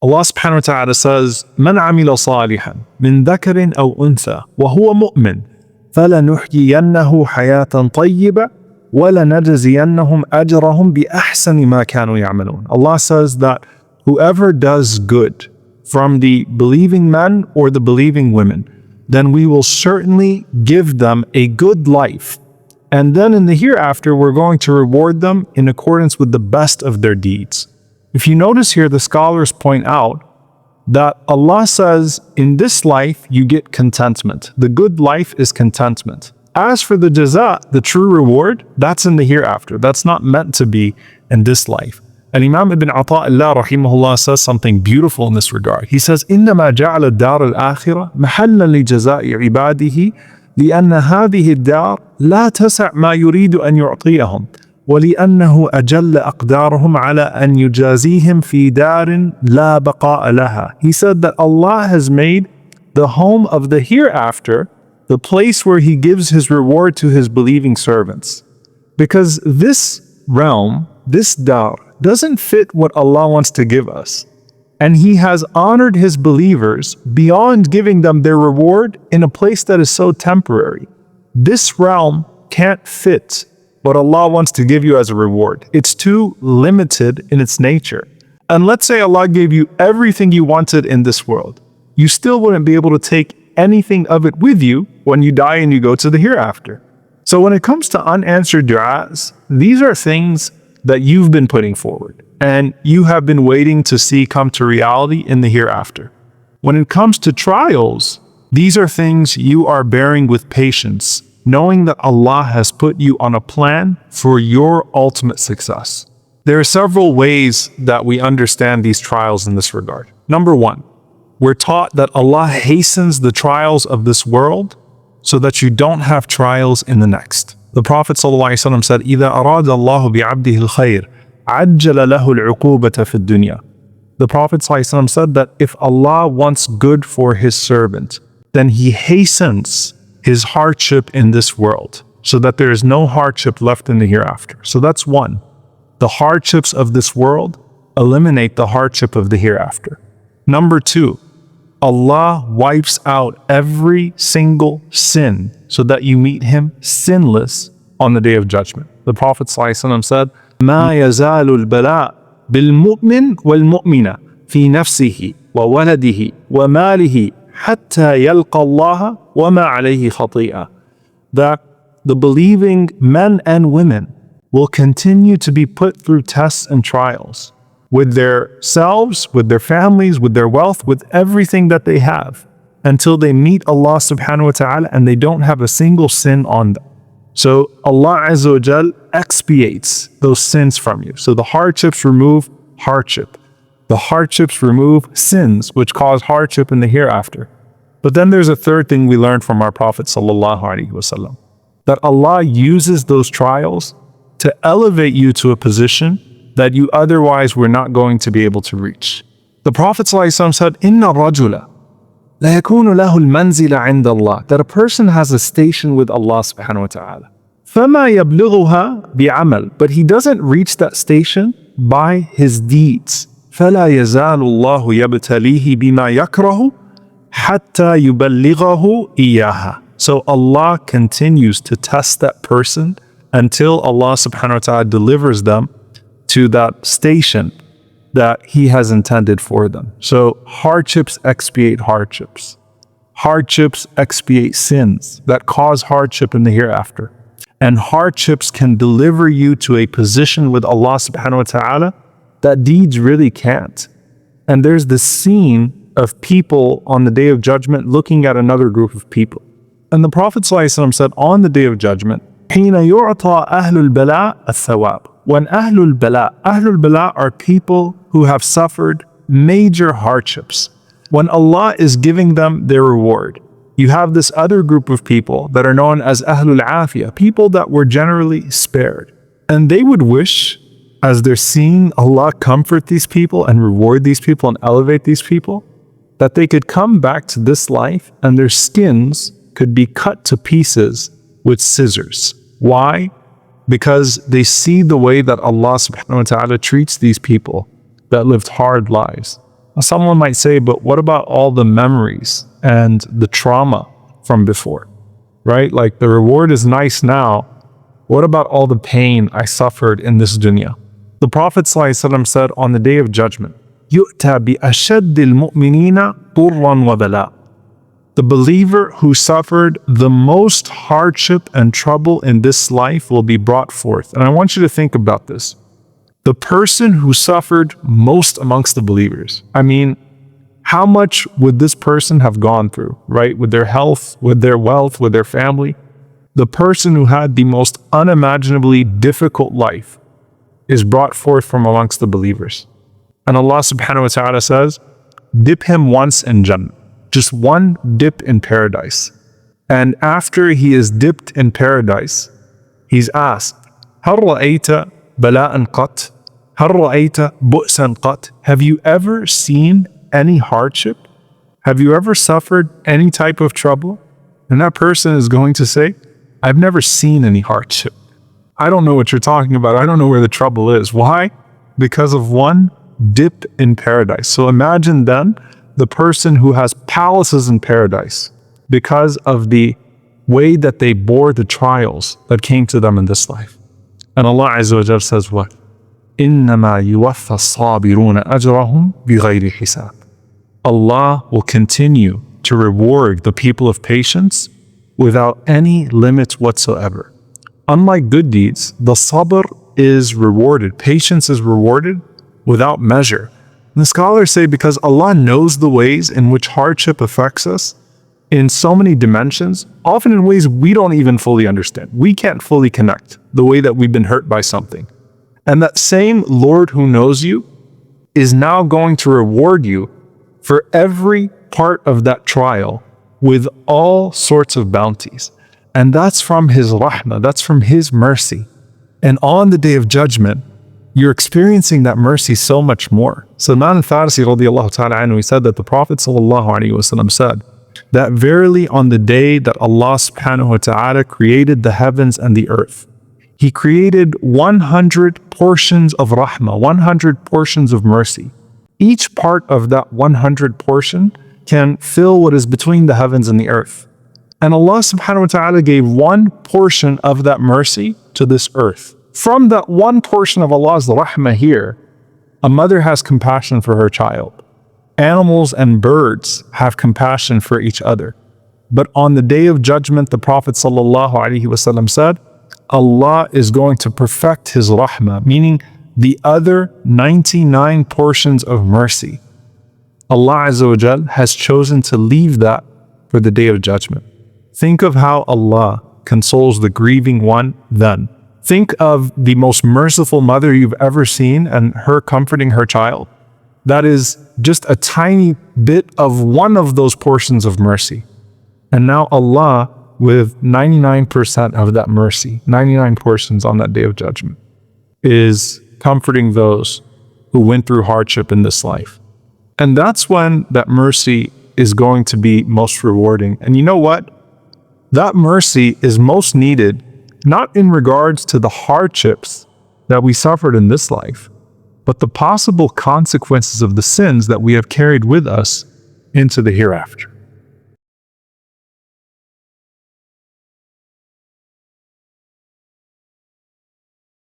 Allah subhanahu wa ta'ala says, من عمل صالحا من ذكر أو أنثى وهو مؤمن فلنحيينه حياة طيبة وَلَنَجْزِيَنَّهُمْ أَجْرَهُمْ بِأَحْسَنِ مَا كَانُوا يَعْمَلُونَ. Allah says that whoever does good from the believing men or the believing women, then we will certainly give them a good life. And then in the hereafter, we're going to reward them in accordance with the best of their deeds. If you notice here, the scholars point out that Allah says, in this life, you get contentment. The good life is contentment. As for the jaza, the true reward, that's in the hereafter. That's not meant to be in this life. And Imam Ibn Ata'illah rahimahullah says something beautiful in this regard. He says, إِنَّمَا جَعَلَ الدَّارَ الْآخِرَةِ مَحَلًّا لِجَزَاءِ عِبَادِهِ لِأَنَّ هَذِهِ الدَّارِ لَا تَسَعْ مَا يُرِيدُ أَنْ يُعْطِيَهُمْ وَلِأَنَّهُ أَجَلَّ أَقْدَارُهُمْ عَلَى أَنْ يُجَازِيهِمْ فِي دَارٍ لَا بَقَاءَ لَهَا. He said that Allah has made the home of the hereafter the place where He gives His reward to His believing servants. Because this realm, this dar, doesn't fit what Allah wants to give us. And He has honored His believers beyond giving them their reward in a place that is so temporary. This realm can't fit what Allah wants to give you as a reward. It's too limited in its nature. And let's say Allah gave you everything you wanted in this world. You still wouldn't be able to take anything of it with you when you die and you go to the hereafter. So when it comes to unanswered du'as, these are things that you've been putting forward and you have been waiting to see come to reality in the hereafter. When it comes to trials, these are things you are bearing with patience, knowing that Allah has put you on a plan for your ultimate success. There are several ways that we understand these trials in this regard. Number one, we're taught that Allah hastens the trials of this world so that you don't have trials in the next. The Prophet ﷺ said, إِذَا أَرَادَ اللَّهُ بِعَبْدِهِ الْخَيْرِ عَجَّلَ لَهُ الْعُقُوبَةَ فِي الدُّنْيَا. The Prophet ﷺ said that if Allah wants good for His servant, then He hastens His hardship in this world so that there is no hardship left in the hereafter. So that's one. The hardships of this world eliminate the hardship of the hereafter. Number two, Allah wipes out every single sin so that you meet Him sinless on the Day of Judgment. The Prophet ﷺ said, مَا يَزَالُ الْبَلَاءُ بِالْمُؤْمِنِ وَالْمُؤْمِنَةِ فِي نَفْسِهِ وَوَلَدِهِ وَمَالِهِ حَتَّى يَلْقَى اللَّهَ وَمَا عَلَيْهِ خَطِيئَةٌ. That the believing men and women will continue to be put through tests and trials with their selves, with their families, with their wealth, with everything that they have, until they meet Allah subhanahu wa ta'ala and they don't have a single sin on them. So Allah Azza wa Jal expiates those sins from you. So the hardships remove hardship. The hardships remove sins, which cause hardship in the hereafter. But then there's a third thing we learned from our Prophet sallallahu alaihi wasallam, that Allah uses those trials to elevate you to a position that you otherwise were not going to be able to reach. The Prophet ﷺ said, إِنَّ الرَّجُلَ لَيَكُونُ لَهُ الْمَنْزِلَ عِنْدَ اللَّهِ. That a person has a station with Allah subhanahu wa ta'ala. فَمَا يَبْلُغُهَا بِعَمَلٍ. But he doesn't reach that station by his deeds. فَلَا يَزَالُ اللَّهُ يَبْتَلِيهِ بِمَا يَكْرَهُ حَتَّى يُبَلِّغَهُ إِيَّاهَا. So Allah continues to test that person until Allah subhanahu wa ta'ala delivers them to that station that He has intended for them. So hardships expiate hardships. Hardships expiate sins that cause hardship in the hereafter. And hardships can deliver you to a position with Allah subhanahu wa ta'ala that deeds really can't. And there's this scene of people on the Day of Judgment looking at another group of people. And the Prophet ﷺ said, on the Day of Judgment, حين يعطى أهل البلاء الثواب. When Ahlul Bala are people who have suffered major hardships. When Allah is giving them their reward, you have this other group of people that are known as Ahlul Afiyah, people that were generally spared. And they would wish, as they're seeing Allah comfort these people and reward these people and elevate these people, that they could come back to this life and their skins could be cut to pieces with scissors. Why? Because they see the way that Allah subhanahu wa ta'ala treats these people that lived hard lives. Someone might say, but what about all the memories and the trauma from before, right? Like the reward is nice now. What about all the pain I suffered in this dunya? The Prophet ﷺ said on the day of judgment, يُؤْتَى بِأَشَدِّ الْمُؤْمِنِينَ طُرًّا وَبَلَاءً. The believer who suffered the most hardship and trouble in this life will be brought forth. And I want you to think about this. The person who suffered most amongst the believers. I mean, how much would this person have gone through, right? With their health, with their wealth, with their family. The person who had the most unimaginably difficult life is brought forth from amongst the believers. And Allah subhanahu wa ta'ala says, dip him once in Jannah. Just one dip in paradise. And after he is dipped in paradise, he's asked, هل رأيت بلاء قط؟ هل رأيت بؤسا قط? Have you ever seen any hardship? Have you ever suffered any type of trouble? And that person is going to say, I've never seen any hardship. I don't know what you're talking about. I don't know where the trouble is. Why? Because of one dip in paradise. So imagine then the person who has palaces in paradise because of the way that they bore the trials that came to them in this life. And Allah Azza wa Jalla says what? إِنَّمَا يُوَفَّى الصَّابِرُونَ أَجْرَهُمْ بِغَيْرِ حِسَابٍ. Allah will continue to reward the people of patience without any limits whatsoever. Unlike good deeds, the sabr is rewarded, patience is rewarded without measure. And the scholars say because Allah knows the ways in which hardship affects us in so many dimensions, often in ways we don't even fully understand. We can't fully connect the way that we've been hurt by something. And that same Lord who knows you is now going to reward you for every part of that trial with all sorts of bounties. And that's from His rahmah, that's from His mercy. And on the day of judgment, you're experiencing that mercy so much more. Salman al-Farsi radiallahu ta'ala anhu, he said that the Prophet sallallahu alaihi wasallam said that verily on the day that Allah subhanahu wa ta'ala created the heavens and the earth, He created 100 portions of rahmah, 100 portions of mercy. Each part of that 100 portion can fill what is between the heavens and the earth. And Allah subhanahu wa ta'ala gave one portion of that mercy to this earth. From that one portion of Allah's rahmah here, a mother has compassion for her child. Animals and birds have compassion for each other. But on the day of judgment, the Prophet sallallahu alaihi wasallam said, Allah is going to perfect His rahmah, meaning the other 99 portions of mercy. Allah Azza wa Jal has chosen to leave that for the day of judgment. Think of how Allah consoles the grieving one then. Think of the most merciful mother you've ever seen and her comforting her child. That is just a tiny bit of one of those portions of mercy. And now Allah, with 99% of that mercy, 99 portions on that day of judgment, is comforting those who went through hardship in this life. And that's when that mercy is going to be most rewarding. And you know what? That mercy is most needed not in regards to the hardships that we suffered in this life, but the possible consequences of the sins that we have carried with us into the hereafter.